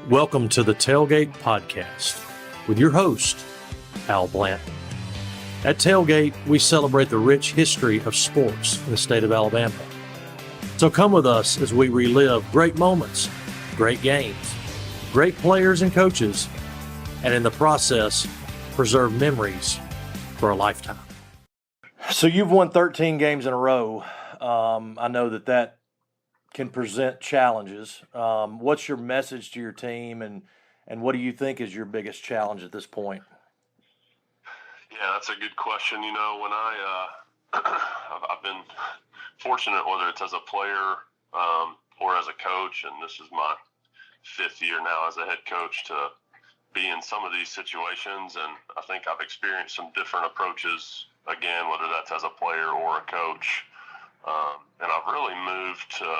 Welcome to the Talegate Podcast with your host, Al Blanton. At Talegate, we celebrate the rich history of sports in the state of Alabama. So come with us as we relive great moments, great games, great players and coaches, and in the process, preserve memories for a lifetime. So you've won 13 games in a row. I know that can present challenges. What's your message to your team, and what do you think is your biggest challenge at this point? Yeah, that's a good question. You know, when I've been fortunate, whether it's as a player or as a coach, and this is my fifth year now as a head coach, to be in some of these situations, and I think I've experienced some different approaches, again, whether that's as a player or a coach. And I've really moved to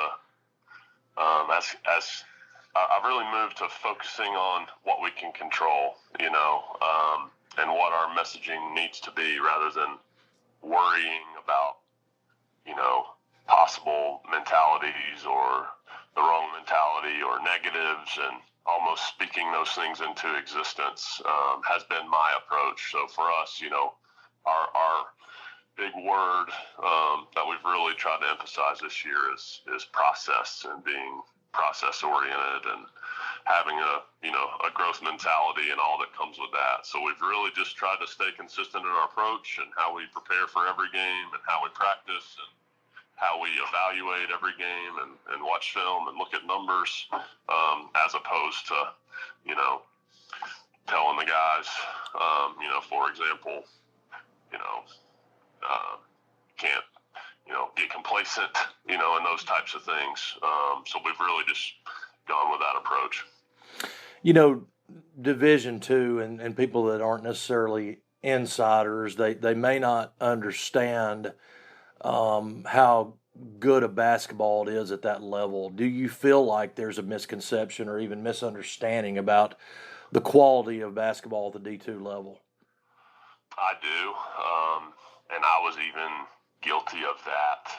I've really moved to focusing on what we can control, and what our messaging needs to be, rather than worrying about, possible mentalities or the wrong mentality or negatives, and almost speaking those things into existence has been my approach. So for us, our big word that we've really tried to emphasize this year is process, and being process oriented, and having a growth mentality and all that comes with that. So we've really just tried to stay consistent in our approach and how we prepare for every game, and how we practice, and how we evaluate every game, and watch film and look at numbers, as opposed to telling the guys, for example, can't, get complacent, and those types of things. So we've really just gone with that approach. Division II, and people that aren't necessarily insiders, they may not understand how good a basketball it is at that level. Do you feel like there's a misconception or even misunderstanding about the quality of basketball at the D2 level? I do, and I was even guilty of that.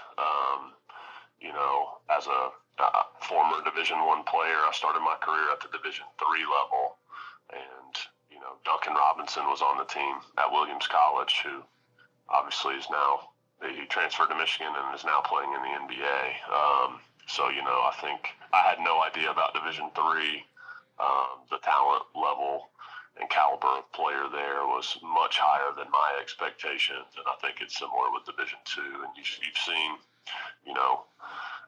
As a former Division I player, I started my career at the Division III level, and Duncan Robinson was on the team at Williams College, who obviously is now, he transferred to Michigan and is now playing in the NBA. So I think I had no idea about Division III. The talent level and caliber of player there was much higher than my expectations, and I think it's similar with Division II. And you've seen,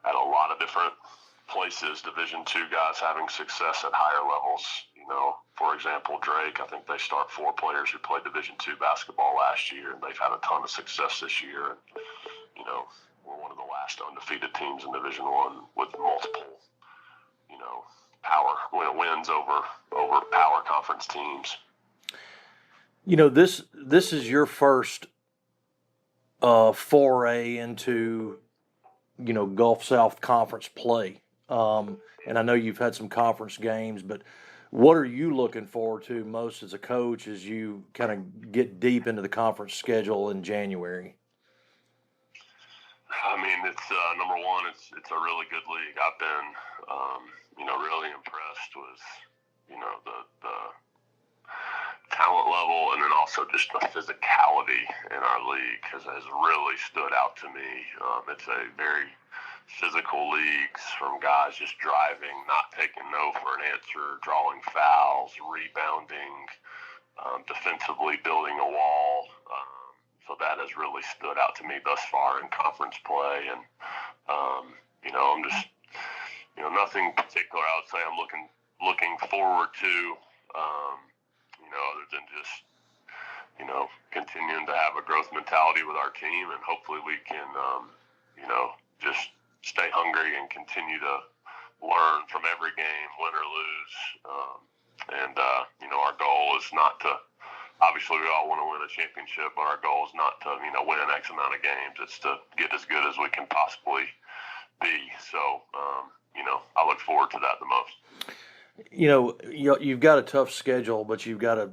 at a lot of different places, Division II guys having success at higher levels. For example, Drake, I think they start 4 players who played Division II basketball last year, and they've had a ton of success this year. And, we're one of the last undefeated teams in Division I with multiple, power wins over power conference teams. This is your first foray into Gulf South Conference play, and I know you've had some conference games, but what are you looking forward to most as a coach as you kind of get deep into the conference schedule in January? I mean, it's number one, it's a really good league. I've been really impressed with the talent level, and then also just the physicality in our league has really stood out to me. It's a very physical league, from guys just driving, not taking no for an answer, drawing fouls, rebounding, defensively building a wall. So that has really stood out to me thus far in conference play. And, I'm just, nothing particular I would say I'm looking forward to, other than just, continuing to have a growth mentality with our team, and hopefully we can, just stay hungry and continue to learn from every game, win or lose. Our goal is not to, obviously we all want to win a championship, but our goal is not to, win X amount of games. It's to get as good as we can possibly be. So, I look forward to that the most. You've got a tough schedule, but you've got a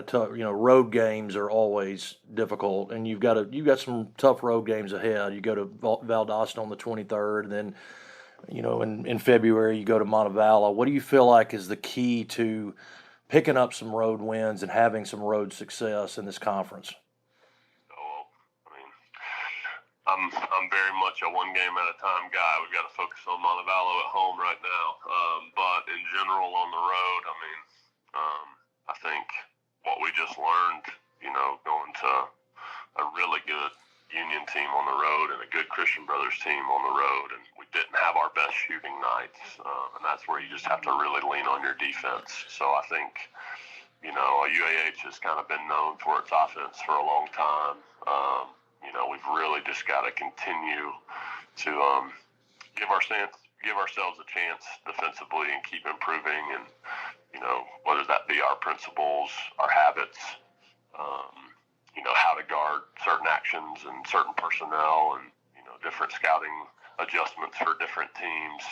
tough, road games are always difficult, and you've got some tough road games ahead. You go to Valdosta on the 23rd, and then in February you go to Montevallo. What do you feel like is the key to picking up some road wins and having some road success in this conference? Well, I mean, I'm very much a one game at a time guy. We've got to focus on Montevallo at home right now. But in general on the road, I mean, I think what we just learned, going to a really good Union team on the road and a good Christian Brothers team on the road, and we didn't have our best shooting nights, and that's where you just have to really lean on your defense. So I think, UAH has kind of been known for its offense for a long time. We've really just got to continue to give ourselves a chance defensively and keep improving, and whether that be our principles, our habits, how to guard certain actions and certain personnel, and different scouting adjustments for different teams,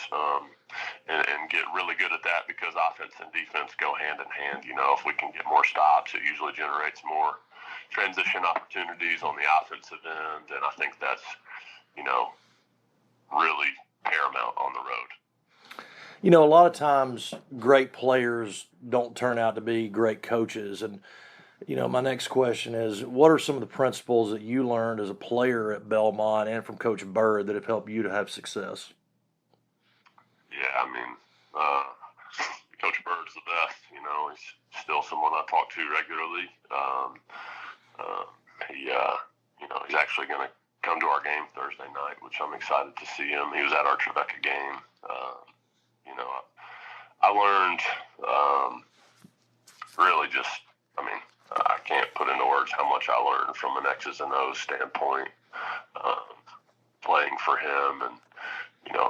and get really good at that, because offense and defense go hand in hand. If we can get more stops, it usually generates more transition opportunities on the offensive end, and I think that's really paramount on the road. A lot of times great players don't turn out to be great coaches. And, my next question is, what are some of the principles that you learned as a player at Belmont and from Coach Bird that have helped you to have success? Yeah, I mean, Coach Bird's the best. He's still someone I talk to regularly. He's actually going to come to our game Thursday night, which I'm excited to see him. He was at our Tribeca game. I learned really just, I can't put into words how much I learned from an X's and O's standpoint, playing for him, and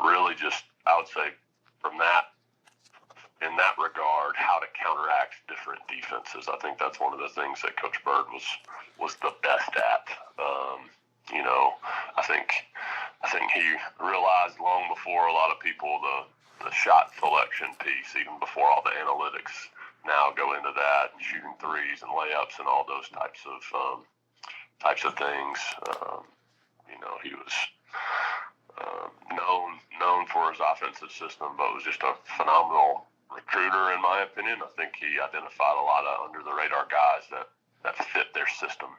really just, I would say, in that regard, how to counteract different defenses. I think that's one of the things that Coach Bird was the best at. I think he realized long before a lot of people the shot selection piece, even before all the analytics now go into that, and shooting threes and layups and all those types of things. He was known for his offensive system, but was just a phenomenal recruiter, in my opinion. I think he identified a lot of under the radar guys that fit their system,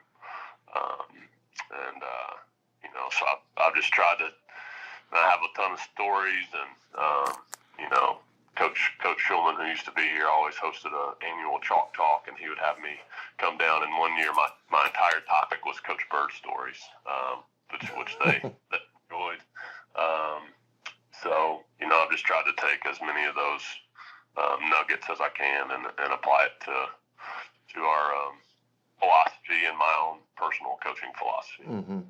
so I've just tried to. I have a ton of stories, and Coach Schulman, who used to be here, always hosted an annual chalk talk, and he would have me come down. And one year, my entire topic was Coach Bird stories, which they enjoyed. So I've just tried to take as many of those nuggets as I can and apply it to our philosophy and my own personal coaching philosophy. Mm-hmm.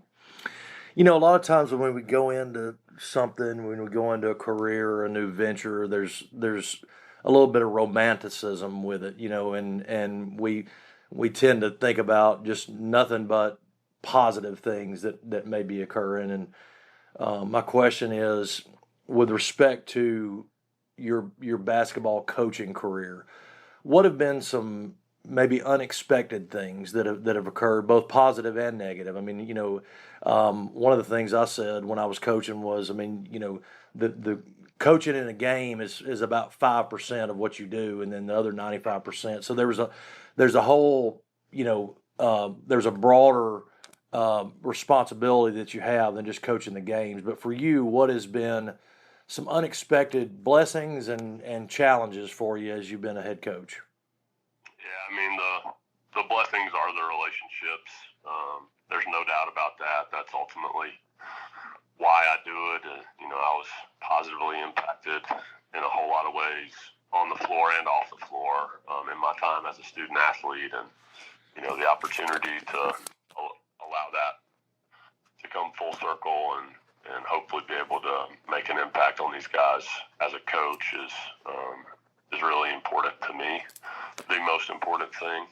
A lot of times when we go into something, when we go into a career or a new venture, there's a little bit of romanticism with it, and we tend to think about just nothing but positive things that may be occurring. And my question is, with respect to your basketball coaching career, what have been some maybe unexpected things that have occurred, both positive and negative? One of the things I said when I was coaching was, the coaching in a game is about 5% of what you do, and then the other 95%. So there's a whole, there's a broader responsibility that you have than just coaching the games. But for you, what has been some unexpected blessings and challenges for you as you've been a head coach? Yeah, the blessings are the relationships. There's no doubt about that. That's ultimately why I do it. I was positively impacted in a whole lot of ways on the floor and off the floor in my time as a student athlete, and the opportunity to allow that to come full circle and hopefully be able to make an impact on these guys as a coach is really important to me. The most important thing,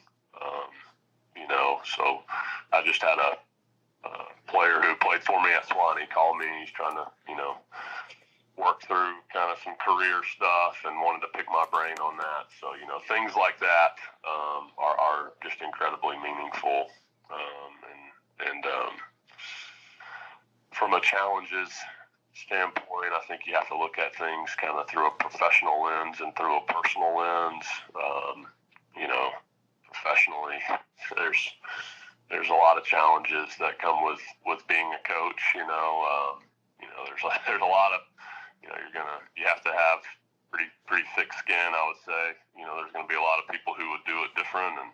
so I just had a player who played for me at Swanee call me. He's trying to, work through kind of some career stuff and wanted to pick my brain on that. So, things like that are just incredibly meaningful. And from a challenges standpoint, I think you have to look at things kind of through a professional lens and through a personal lens. Professionally, there's a lot of challenges that come with being a coach. There's a lot of, you have to have pretty thick skin, I would say. There's going to be a lot of people who would do it different, and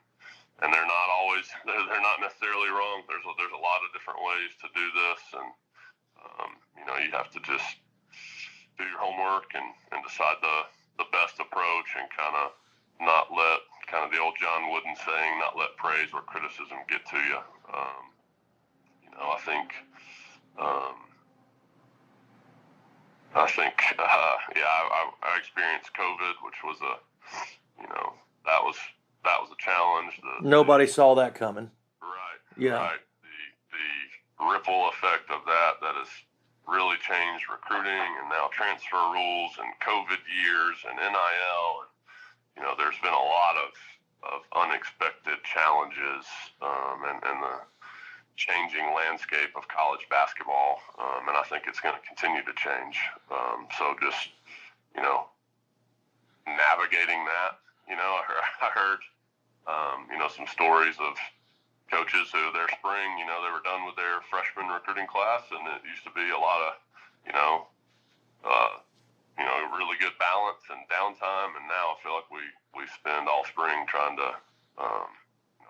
they're not always, they're not necessarily wrong. There's a lot of different ways to do this, and you have to just do your homework and decide the best approach, and kind of not let, kind of the old John Wooden saying, not let praise or criticism get to you. I experienced COVID, which was that was a challenge. Nobody saw that coming. Right. Yeah. Right. The ripple effect of that has really changed recruiting, and now transfer rules and COVID years and NIL. And, there's been a lot of unexpected challenges, and the changing landscape of college basketball. And I think it's going to continue to change. So just, navigating that, I heard, some stories of coaches who their spring, they were done with their freshman recruiting class, and it used to be a lot of, really good balance and downtime. And now I feel like we spend all spring trying to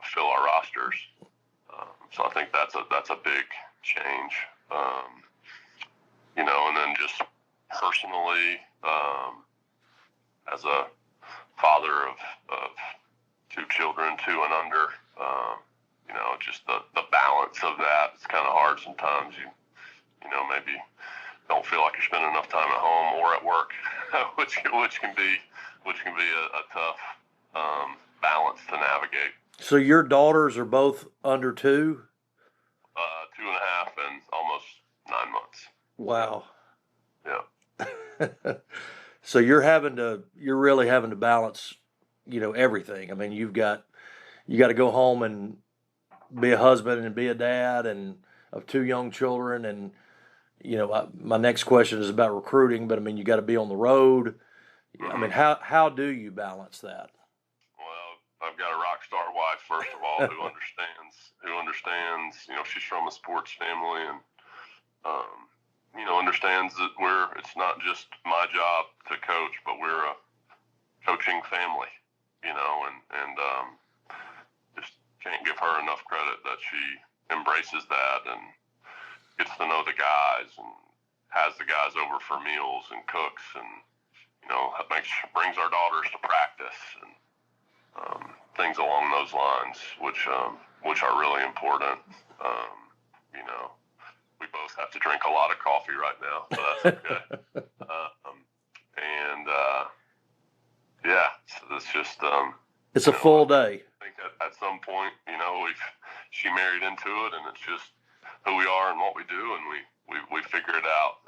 fill our rosters. So I think that's a big change. And then just personally, as a father of two children, 2 and under, just the balance of that, it's kind of hard sometimes. Maybe don't feel like you're spending enough time at home or at work, which can be a tough balance to navigate. So your daughters are both under 2? 2.5 and almost 9 months. Wow. Yeah. So you're really having to balance, everything. I mean, you got to go home and be a husband and be a dad and of 2 young children. And, my next question is about recruiting, but I mean, you got to be on the road. I mean, how do you balance that? Well, I've got a rock star wife, first of all, who understands, she's from a sports family, and, understands that it's not just my job to coach, but we're a coaching family, and just can't give her enough credit that she embraces that and gets to know the guys and has the guys over for meals and cooks, and, brings our daughters to practice and things along those lines, which are really important. We both have to drink a lot of coffee right now, so that's okay. So it's just it's a full day. I think at some point, she married into it, and it's just who we are and what we do, and we figure it out.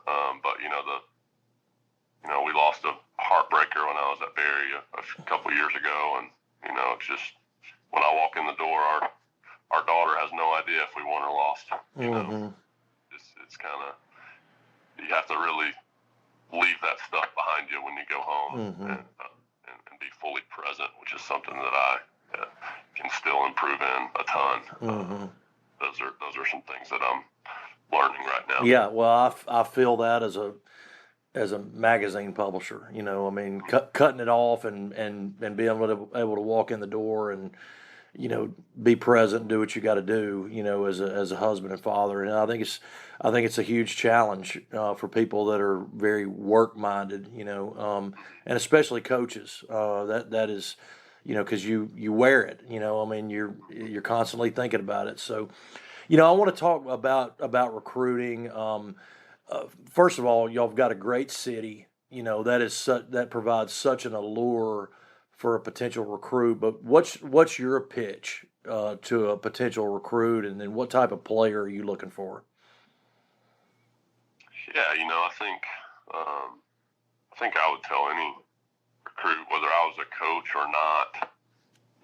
But we lost a heartbreaker when I was at Barry a couple years ago, and it's just when I walk in the door, our daughter has no idea if we won or lost. It's kind of, you have to really leave that stuff behind you when you go home, and be fully present, which is something that I can still improve in a ton. Those are some things that I'm learning right now. Yeah, well, I feel that as a magazine publisher, cutting it off and being able to walk in the door and be present, and do what you got to do, as a husband and father. And I think it's a huge challenge for people that are very work minded, and especially coaches. That is, because you wear it, you're constantly thinking about it. So, I want to talk about recruiting. First of all, y'all have got a great city, that provides such an allure for a potential recruit. But what's your pitch to a potential recruit, and then what type of player are you looking for? Yeah, I think I would tell any recruit, whether I was a coach or not,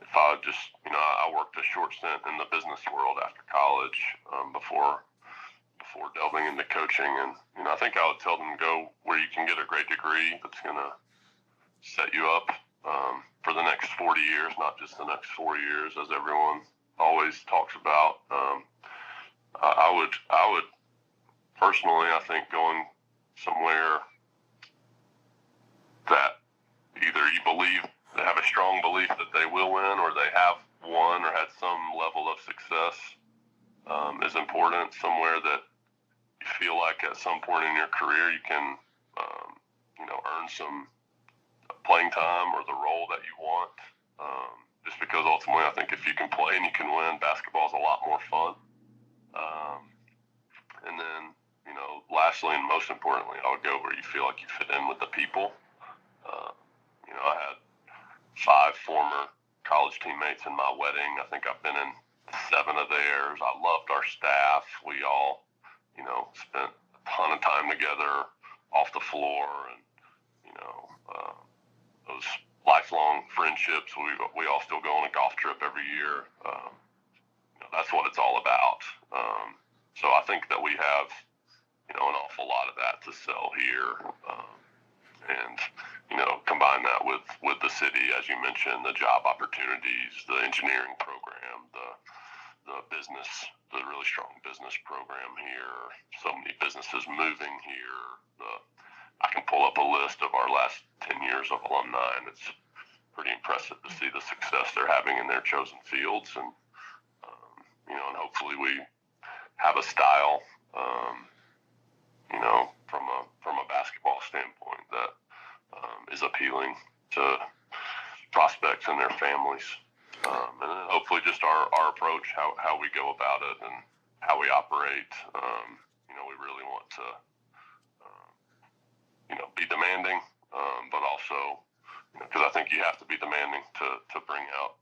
if I just, I worked a short stint in the business world after college, before before delving into coaching. And, I think I would tell them go where you can get a great degree that's going to set you up for the next 40 years, not just the next 4 years, as everyone always talks about. I would personally, I think going somewhere that either you have a strong belief that they will win, or they have won or had some level of success is important. Somewhere that you feel like at some point in your career you can, earn some playing time or the role that you want. Just because ultimately I think if you can play and you can win, basketball is a lot more fun. And then, lastly and most importantly, I would go where you feel like you fit in with the people. I had 5 former college teammates in my wedding. I think I've been in 7 of theirs. I loved our staff. We all, spent a ton of time together off the floor, and, those lifelong friendships. We all still go on a golf trip every year. That's what it's all about. So I think that we have, an awful lot of that to sell here. And, combine that with the city, as you mentioned, the job opportunities, the engineering program, the business, the really strong business program here, so many businesses moving here. I can pull up a list of our last 10 years of alumni, and it's pretty impressive to see the success they're having in their chosen fields. And, and hopefully we have a style, from a basketball standpoint that is appealing to prospects and their families. And then hopefully just our approach, how we go about it and how we operate. We really want to, be demanding, but also, because I think you have to be demanding to bring out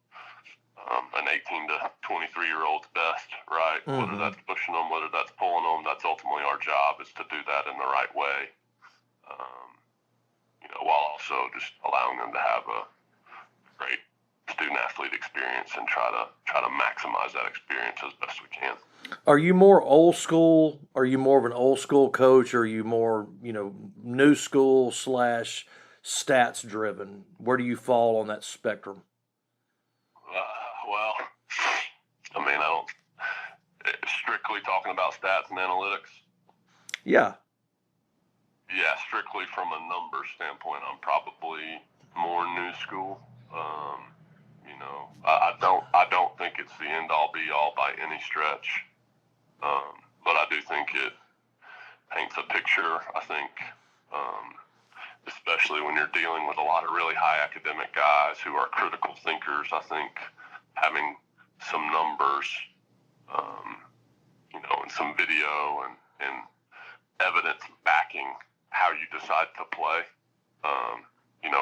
an 18 to 23-year-old's best, right? Mm-hmm. Whether that's pushing them, whether that's pulling them, that's ultimately our job, is to do that in the right way, while also just allowing them to have a great student-athlete experience and try to maximize that experience as best we can. Are you more old school? Are you more of an old school coach? Or are you more, new school / stats driven? Where do you fall on that spectrum? Well, I don't strictly talking about stats and analytics. Yeah. Yeah, strictly from a numbers standpoint, I'm probably more new school. I don't think it's the end all be all by any stretch. But I do think it paints a picture. I think, especially when you're dealing with a lot of really high academic guys who are critical thinkers, I think having some numbers, and some video and evidence backing how you decide to play,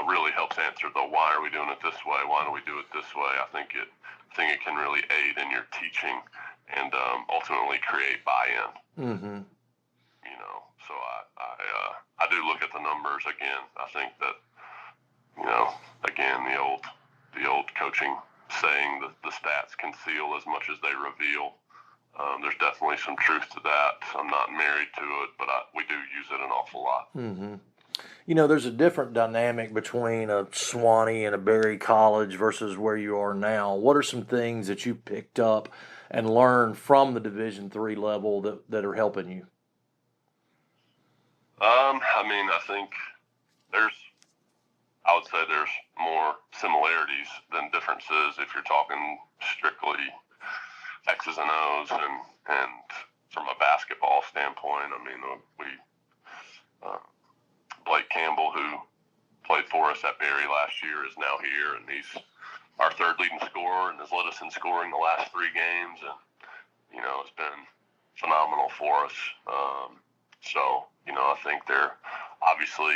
really helps answer the why are we doing it this way? Why do we do it this way? I think it can really aid in your teaching and ultimately create buy-in. Mm-hmm. So I do look at the numbers again. I think that, again, the old coaching saying that the stats conceal as much as they reveal. There's definitely some truth to that. I'm not married to it, but we do use it an awful lot. Mm-hmm. There's a different dynamic between a Sewanee and a Berry College versus where you are now. What are some things that you picked up and learned from the Division III level that are helping you? I think I would say there's more similarities than differences if you're talking strictly X's and O's and from a basketball standpoint. Blake Campbell, who played for us at Berry last year, is now here, and he's our 3rd leading scorer and has led us in scoring the last 3 games, and it's been phenomenal for us. So I think they're obviously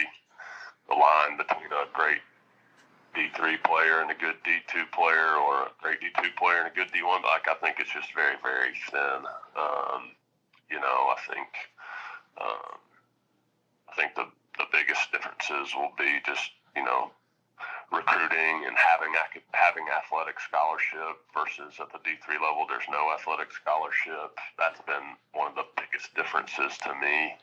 the line between a great D3 player and a good D2 player, or a great D2 player and a good D1. I think it's just very, very thin. I think the biggest differences will be just, recruiting and having athletic scholarship versus at the D3 level, there's no athletic scholarship. That's been one of the biggest differences to me.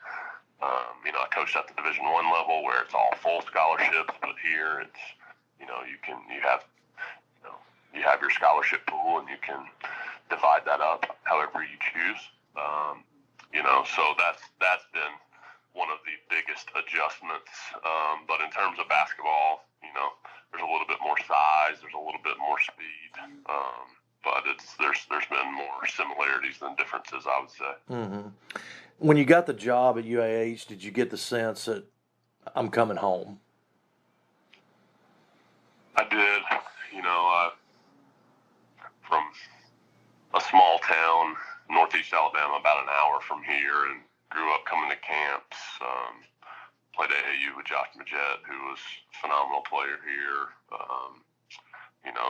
I coached at the Division I level where it's all full scholarships, but here it's, you have your scholarship pool and you can divide that up however you choose. So that's been one of the biggest adjustments. But in terms of basketball, there's a little bit more size, there's a little bit more speed. But there's been more similarities than differences, I would say. Mm-hmm. When you got the job at UAH, did you get the sense that I'm coming home? I did. From a small town, northeast Alabama, about an hour from here, and grew up coming to camps. Played AAU with Josh Majette, who was a phenomenal player here.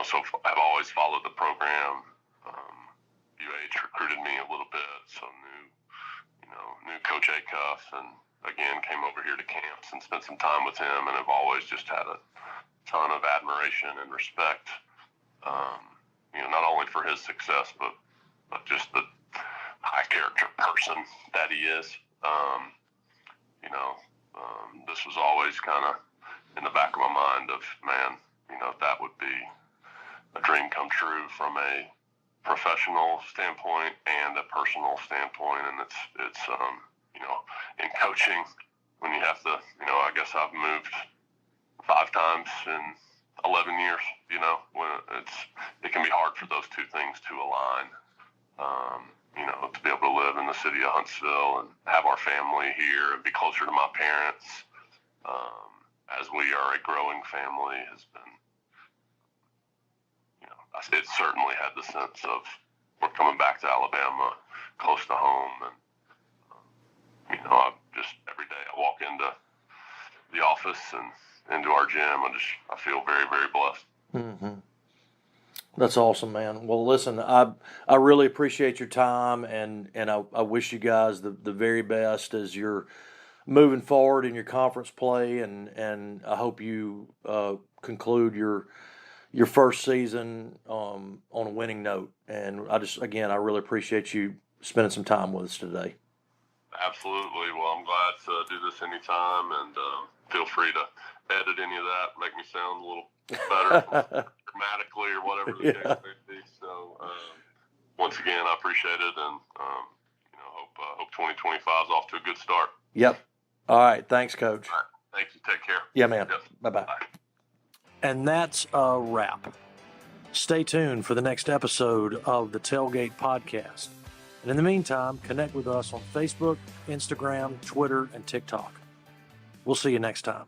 So I've always followed the program. UAH recruited me a little bit, so knew Coach Acuff, and again came over here to camps and spent some time with him, and have always just had a ton of admiration and respect. Not only for his success, but just the high character person that he is. This was always kind of in the back of my mind of, man, that would be a dream come true from a professional standpoint and a personal standpoint. And it's in coaching, when you have to, I guess I've moved 5 times in 11 years, when it can be hard for those two things to align. To be able to live in the city of Huntsville and have our family here and be closer to my parents, as we are a growing family, has been, it certainly had the sense of we're coming back to Alabama, close to home. And, I just, every day I walk into the office and into our gym, I feel very, very blessed. Mm-hmm. That's awesome, man. Well, listen, I really appreciate your time, and I wish you guys the very best as you're moving forward in your conference play, and I hope you conclude your first season on a winning note. And I really appreciate you spending some time with us today. Absolutely. Well, I'm glad to do this anytime, and feel free to edit any of that, make me sound a little better grammatically or whatever the case may be. So, once again, I appreciate it, and hope 2025 is off to a good start. Yep. All right. Thanks, Coach. All right. Thank you. Take care. Yeah, man. Yep. Bye-bye. Bye. And that's a wrap. Stay tuned for the next episode of the Talegate Podcast. And in the meantime, connect with us on Facebook, Instagram, Twitter, and TikTok. We'll see you next time.